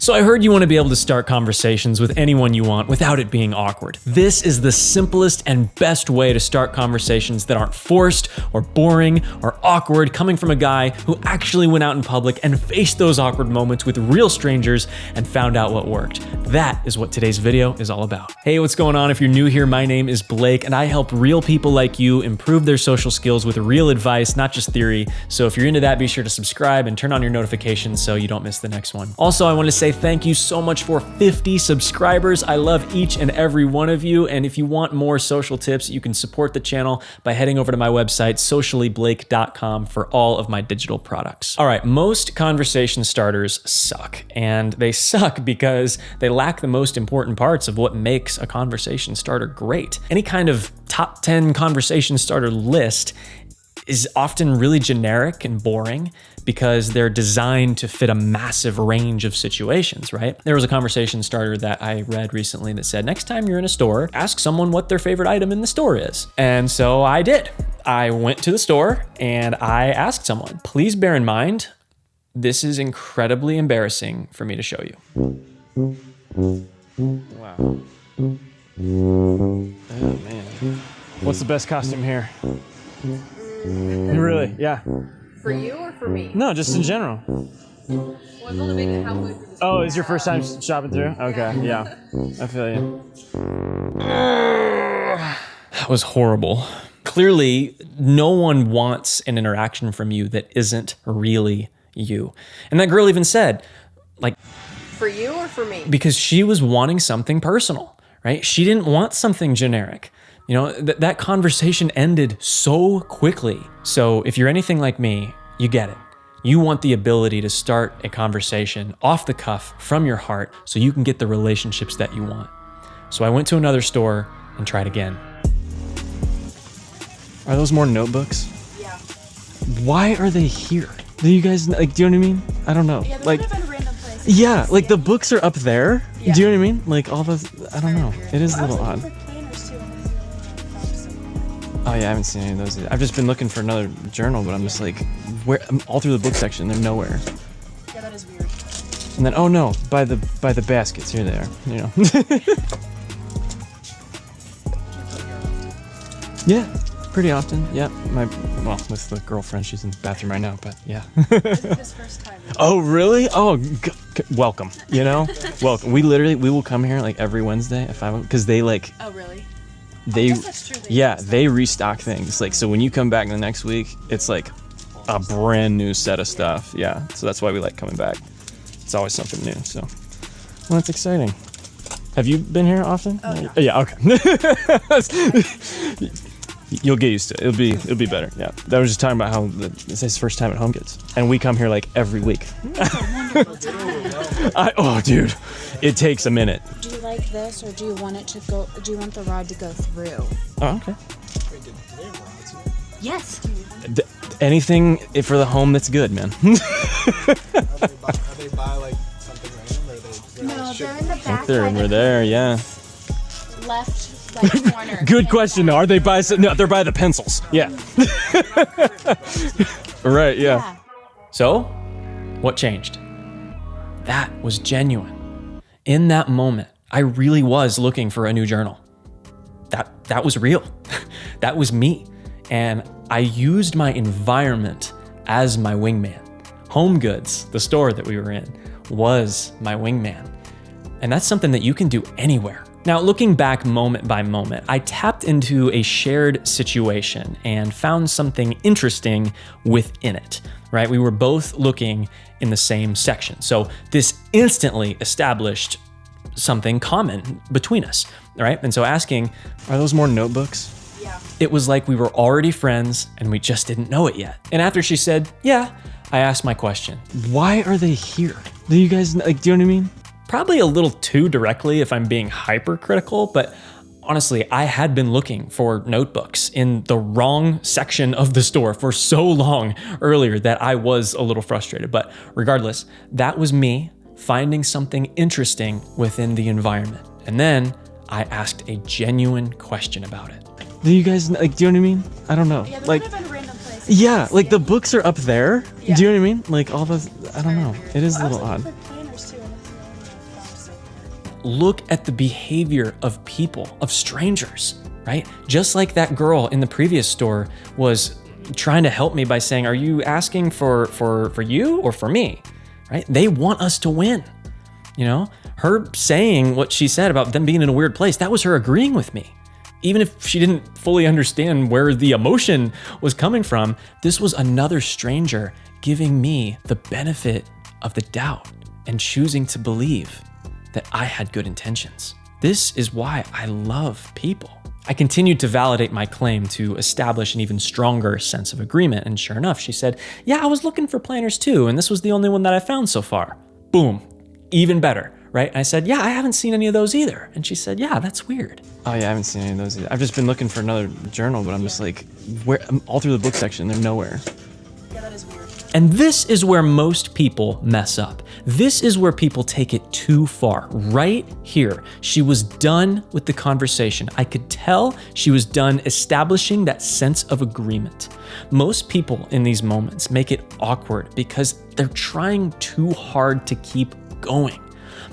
So I heard you want to be able to start conversations with anyone you want without it being awkward. This is the simplest and best way to start conversations that aren't forced or boring or awkward, coming from a guy who actually went out in public and faced those awkward moments with real strangers and found out what worked. That is what today's video is all about. Hey, what's going on? If you're new here, my name is Blake and I help real people like you improve their social skills with real advice, not just theory. So if you're into that, be sure to subscribe and turn on your notifications so you don't miss the next one. Also, I want to say thank you so much for 50 subscribers. I love each and every one of you. And if you want more social tips, you can support the channel by heading over to my website, sociallyblake.com, for all of my digital products. All right, most conversation starters suck. And they suck because they lack the most important parts of what makes a conversation starter great. Any kind of top 10 conversation starter list is often really generic and boring because they're designed to fit a massive range of situations, right? There was a conversation starter that I read recently that said, next time you're in a store, ask someone what their favorite item in the store is. And so I did. I went to the store and I asked someone. Please bear in mind, this is incredibly embarrassing for me to show you. Wow. Oh man. What's the best costume here? Really? Yeah. For you or for me? No, just in general. Well, I'm gonna make it halfway through this. Oh, is your first time shopping through? Okay, yeah. I feel you. That was horrible. Clearly, no one wants an interaction from you that isn't really you. And that girl even said, like... For you or for me? Because she was wanting something personal, right? She didn't want something generic. You know, that conversation ended so quickly. So if you're anything like me, you get it. You want the ability to start a conversation off the cuff from your heart so you can get the relationships that you want. So I went to another store and tried again. Are those more notebooks? Yeah. Why are they here? Do you guys, like, do you know what I mean? I don't know. Yeah, they like, would have been random places. yeah, like the books are up there. Yeah. Do you know what I mean? Like all the, I don't know. It is a little odd. Oh yeah, I haven't seen any of those either. I've just been looking for another journal, but I'm just like, where? I'm all through the book section, they're nowhere. Yeah, that is weird. And then, oh no, by the baskets, here they are. You know. Yeah, pretty often. Yeah, well, with the girlfriend, she's in the bathroom right now, but yeah. This is his first time. Oh really? Oh, welcome. You know, welcome. We will come here like every Wednesday at 5, because they like. Oh really? They, that's true. they restock things. Like, so when you come back the next week, it's like a brand new set of stuff. Yeah, so that's why we like coming back. It's always something new, so. Well, that's exciting. Have you been here often? Oh, yeah. Yeah, okay. You'll get used to it. It'll be better, yeah. That was just talking about how it's his first time at Home Goods. And we come here like every week. Oh, dude, it takes a minute. Do you like this, or do you want it to go? Do you want the rod to go through? Oh, okay. Yes. Anything for the home that's good, man. Are they by like something random, or are they? No, they're in the I back. think they're over there, yeah. Left, right corner. Good question. Are they by? No, they're by the pencils. Yeah. Right. Yeah. So, what changed? That was genuine. In that moment, I really was looking for a new journal. That was real. That was me. And I used my environment as my wingman. Home Goods, the store that we were in, was my wingman. And that's something that you can do anywhere. Now, looking back moment by moment, I tapped into a shared situation and found something interesting within it, right? We were both looking in the same section. So this instantly established something common between us, right? And so asking, are those more notebooks? Yeah. It was like we were already friends and we just didn't know it yet. And after she said, yeah, I asked my question. Why are they here? Do you guys, like, do you know what I mean? Probably a little too directly if I'm being hypercritical, but honestly, I had been looking for notebooks in the wrong section of the store for so long earlier that I was a little frustrated. But regardless, that was me finding something interesting within the environment. And then I asked a genuine question about it. Do you guys, like, do you know what I mean? I don't know. Yeah, they Like, would have been random places. yeah, like the books are up there. Yeah. Do you know what I mean? Like all the, I don't know. It is a little odd. look at the behavior of people, of strangers, right? Just like that girl in the previous store was trying to help me by saying, are you asking for you or for me, right? They want us to win. You know, her saying what she said about them being in a weird place, that was her agreeing with me. Even if she didn't fully understand where the emotion was coming from, this was another stranger giving me the benefit of the doubt and choosing to believe that I had good intentions. This is why I love people. I continued to validate my claim to establish an even stronger sense of agreement, and sure enough, she said, yeah, I was looking for planners too, and this was the only one that I found so far. Boom, even better, right? And I said, yeah, I haven't seen any of those either. And she said, yeah, that's weird. Oh yeah, I haven't seen any of those either. I've just been looking for another journal, but I'm just like, where? I'm all through the book section, they're nowhere. Yeah, that is weird. And this is where most people mess up. This is where people take it too far. Right here, she was done with the conversation. I could tell she was done establishing that sense of agreement. Most people in these moments make it awkward because they're trying too hard to keep going.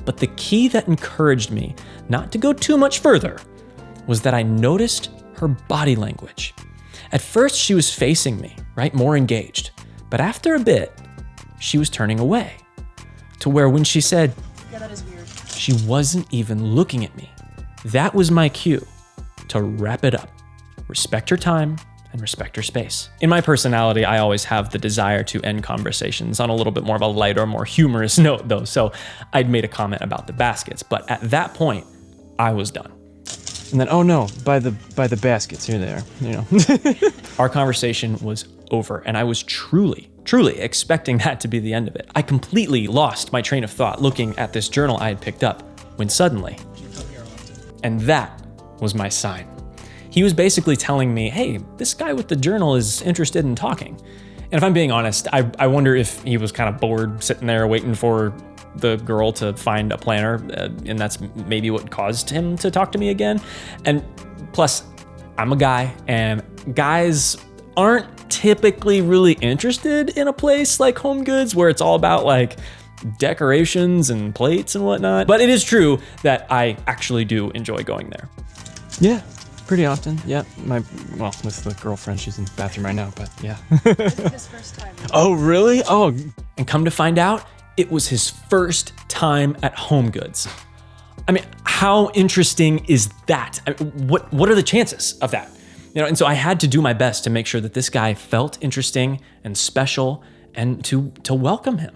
But the key that encouraged me not to go too much further was that I noticed her body language. At first, she was facing me, right? More engaged. But after a bit, she was turning away to where when she said, Yeah, that is weird. she wasn't even looking at me. That was my cue to wrap it up. Respect her time and respect her space. In my personality, I always have the desire to end conversations on a little bit more of a lighter, more humorous note though. So I'd made a comment about the baskets, but at that point, I was done. And then, oh no, by the baskets, here they are, you know. Our conversation was over, and I was truly expecting that to be the end of it. I completely lost my train of thought looking at this journal I had picked up when suddenly, and that was my sign. He was basically telling me, hey, this guy with the journal is interested in talking. And if I'm being honest, I wonder if he was kind of bored sitting there waiting for the girl to find a planner, and that's maybe what caused him to talk to me again. And plus, I'm a guy, and guys aren't typically really interested in a place like Home Goods where it's all about like decorations and plates and whatnot. But it is true that I actually do enjoy going there. Yeah, pretty often. Yeah, with the girlfriend, she's in the bathroom right now, but yeah. This is his first time. Oh, really? Oh, And come to find out, it was his first time at Home Goods. I mean, how interesting is that? I mean, what are the chances of that? You know, and so I had to do my best to make sure that this guy felt interesting and special and to welcome him.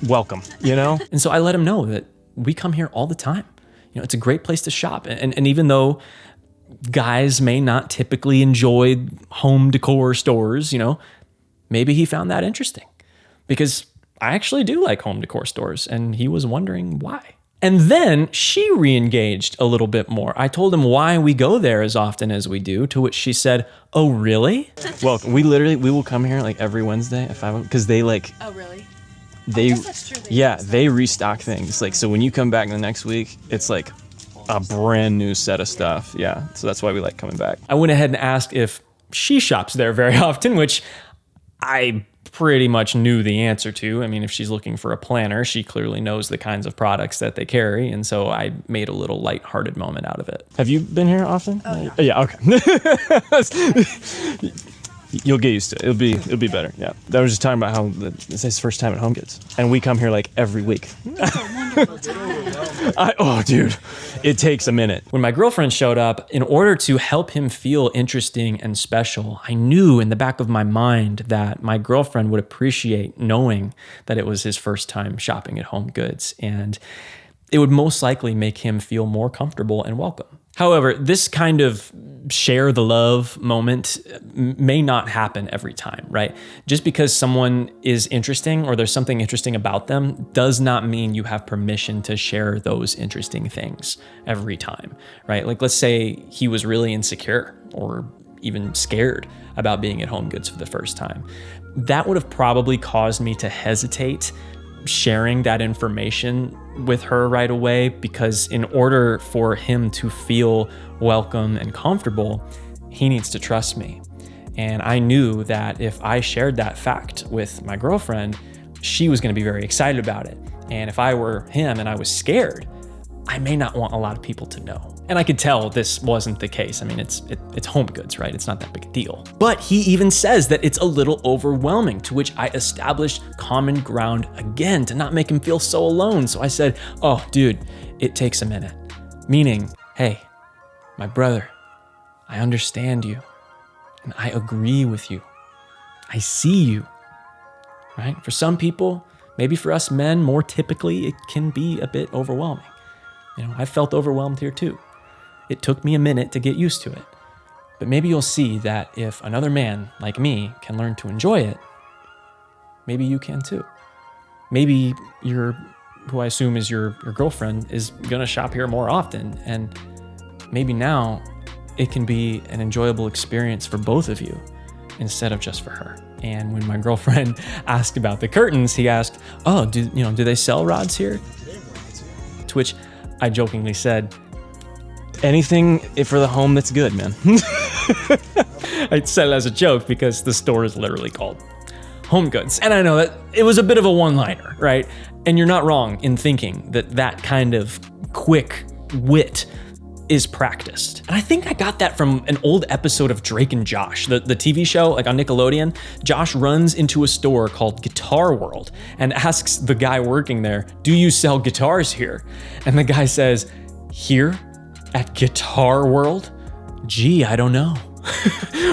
welcome, you know? And so I let him know that we come here all the time. You know, it's a great place to shop. And even though guys may not typically enjoy home decor stores, you know, maybe he found that interesting because I actually do like home decor stores, and he was wondering why. And then she re-engaged a little bit more. I told him why we go there as often as we do, to which she said, oh, really? Welcome. We will come here like every Wednesday at 5 because they like, Oh, really? they, guess that's true. they restock things. Like, so when you come back the next week, it's like a brand new set of stuff. Yeah. So that's why we like coming back. I went ahead and asked if she shops there very often, which I pretty much knew the answer to. I mean, if she's looking for a planner, she clearly knows the kinds of products that they carry. And so I made a little lighthearted moment out of it. Have you been here often? Oh, yeah. Okay. You'll get used to it. It'll be better. Yeah. I was just talking about how it's his first time at Home Goods, and we come here like every week. Oh, dude, it takes a minute. When my girlfriend showed up, in order to help him feel interesting and special, I knew in the back of my mind that my girlfriend would appreciate knowing that it was his first time shopping at Home Goods, and it would most likely make him feel more comfortable and welcome. However, this kind of share the love moment may not happen every time, right? Just because someone is interesting or there's something interesting about them does not mean you have permission to share those interesting things every time, right? Like, let's say he was really insecure or even scared about being at Home Goods for the first time. That would have probably caused me to hesitate sharing that information with her right away, because in order for him to feel welcome and comfortable, he needs to trust me. And I knew that if I shared that fact with my girlfriend, she was going to be very excited about it. And if I were him and I was scared, I may not want a lot of people to know. And I could tell this wasn't the case. I mean, it's home goods, right? It's not that big a deal. But he even says that it's a little overwhelming, to which I established common ground again to not make him feel so alone. So I said, oh, dude, it takes a minute. Meaning, hey, my brother, I understand you and I agree with you. I see you, right? For some people, maybe for us men, more typically, it can be a bit overwhelming. I felt overwhelmed here too. It took me a minute to get used to it. But maybe you'll see that if another man like me can learn to enjoy it, maybe you can too. Maybe who I assume is your girlfriend, is gonna shop here more often. And maybe now it can be an enjoyable experience for both of you instead of just for her. And when my girlfriend asked about the curtains, he asked, oh, do they sell rods here? To which I jokingly said, anything for the home that's good, man. I said it as a joke because the store is literally called Home Goods. And I know that it was a bit of a one-liner, right? And you're not wrong in thinking that kind of quick wit is practiced. And I think I got that from an old episode of Drake and Josh, the TV show, like on Nickelodeon. Josh runs into a store called Guitar World and asks the guy working there, do you sell guitars here? And the guy says, here at Guitar World? Gee, I don't know.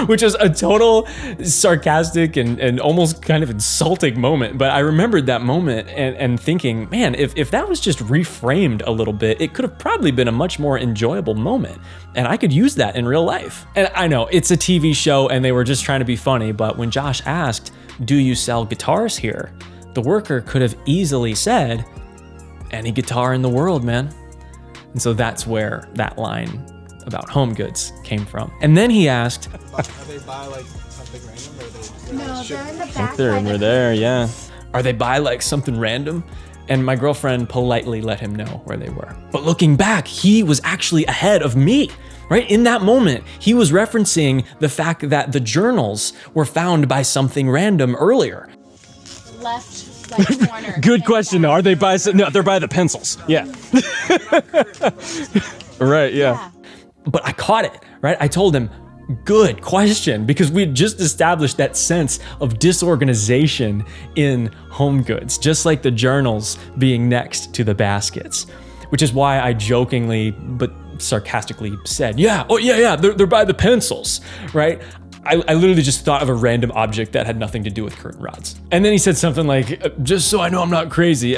Which was a total sarcastic and almost kind of insulting moment. But I remembered that moment and thinking, man, if that was just reframed a little bit, it could have probably been a much more enjoyable moment. And I could use that in real life. And I know it's a TV show and they were just trying to be funny, but when Josh asked, do you sell guitars here? The worker could have easily said, any guitar in the world, man. And so that's where that line about home goods came from. And then he asked, Are they by like something random, or are they just No, ship- they're in the I back. think they're by over the- there, yeah. are they by like something random? And my girlfriend politely let him know where they were. But looking back, he was actually ahead of me, right? In that moment, he was referencing the fact that the journals were found by something random earlier. Left right corner. Good question though. Are they by? No, they're by the pencils. Yeah. Right. Yeah. But I caught it, right? I told him, good question, because we had just established that sense of disorganization in home goods, just like the journals being next to the baskets, which is why I jokingly but sarcastically said, yeah, they're by the pencils, right? I literally just thought of a random object that had nothing to do with curtain rods. And then he said something like, just so I know I'm not crazy.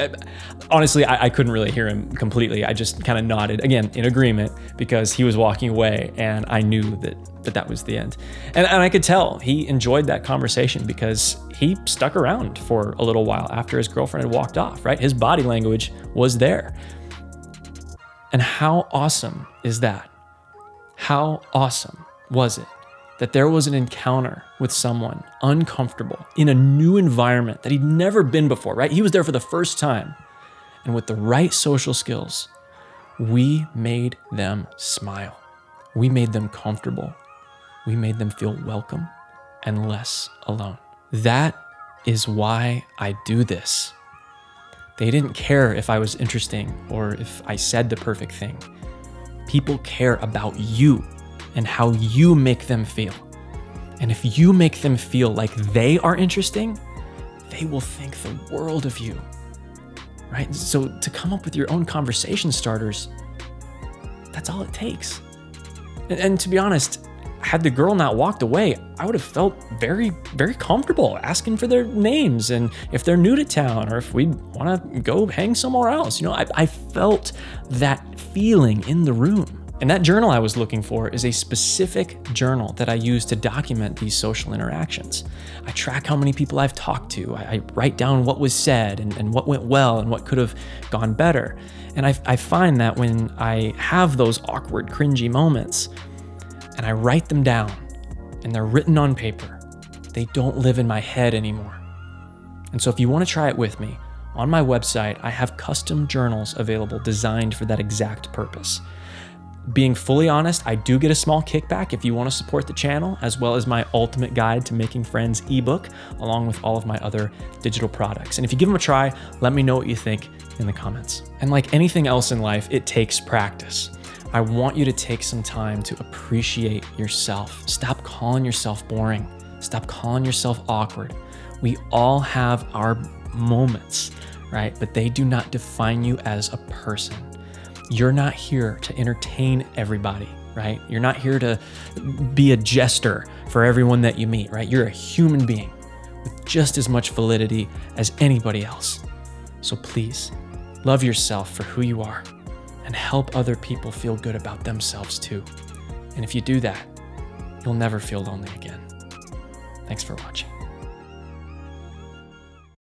Honestly, I couldn't really hear him completely. I just kind of nodded, again, in agreement, because he was walking away and I knew that was the end. And I could tell he enjoyed that conversation because he stuck around for a little while after his girlfriend had walked off, right? His body language was there. And how awesome is that? How awesome was it that there was an encounter with someone uncomfortable in a new environment that he'd never been before, right? He was there for the first time. And with the right social skills, we made them smile. We made them comfortable. We made them feel welcome and less alone. That is why I do this. They didn't care if I was interesting or if I said the perfect thing. People care about you and how you make them feel. And if you make them feel like they are interesting, they will think the world of you, right? So to come up with your own conversation starters, that's all it takes. And to be honest, had the girl not walked away, I would have felt very, very comfortable asking for their names and if they're new to town or if we want to go hang somewhere else. I felt that feeling in the room. And that journal I was looking for is a specific journal that I use to document these social interactions. I track how many people I've talked to. I write down what was said and what went well and what could have gone better. And I find that when I have those awkward, cringy moments and I write them down and they're written on paper, they don't live in my head anymore. And so if you want to try it with me, on my website, I have custom journals available designed for that exact purpose. Being fully honest, I do get a small kickback if you want to support the channel, as well as my ultimate guide to making friends ebook, along with all of my other digital products. And if you give them a try, let me know what you think in the comments. And like anything else in life, it takes practice. I want you to take some time to appreciate yourself. Stop calling yourself boring. Stop calling yourself awkward. We all have our moments, right? But they do not define you as a person. You're not here to entertain everybody, right? You're not here to be a jester for everyone that you meet, right? You're a human being with just as much validity as anybody else. So please, love yourself for who you are and help other people feel good about themselves too. And if you do that, you'll never feel lonely again. Thanks for watching.